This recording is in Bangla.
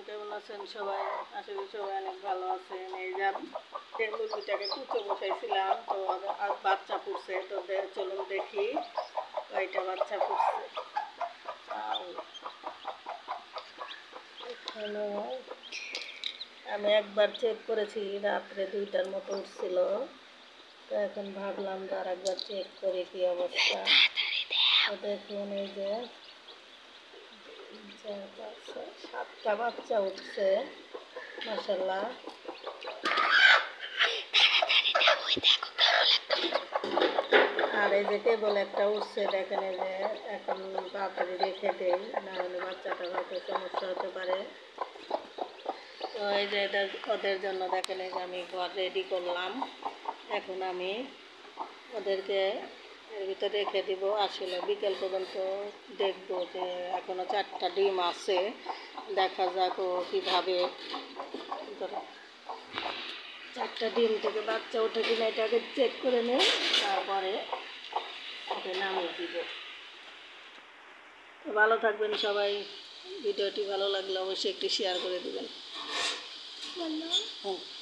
কেমন আছেন সবাই? আশা করি সবাই অনেক ভালো আছেন। এই যে মুরগিটাকে কুচো বসাইছিলাম, তো আর বাচ্চা ফুটছে। তো চলুন দেখি কয়টা বাচ্চা ফুটছে। এখানে আমি একবার চেক করেছি, রাত্রে 2টার মতো উঠছিল। তো এখন ভাবলাম যে আর একবার চেক করে কি অবস্থা। তো দেখুন এই যে 7টা বাচ্চা উঠছে, মাশাআল্লাহ। আর এই যে কেবল একটা উঠছে, দেখেন এই যে এখন তাড়াতাড়ি রেখে দেই, না হলে বাচ্চাটা হয়তো সমস্যা হতে পারে। তো এই যে ওদের জন্য দেখেন এই যে আমি ঘর রেডি করলাম। এখন আমি ওদেরকে এর ভিতরে রেখে দিব। আসলে বিকেল পর্যন্ত দেখবো যে এখনও 4টা ডিম আছে, দেখা যাক ও কীভাবে 4টা ডিম থেকে বাচ্চা ওঠে কিনা এটাকে চেক করে নেই, তারপরে ওকে নামিয়ে দিব। তো ভালো থাকবেন সবাই। ভিডিওটি ভালো লাগলে অবশ্যই একটি শেয়ার করে দেবেন।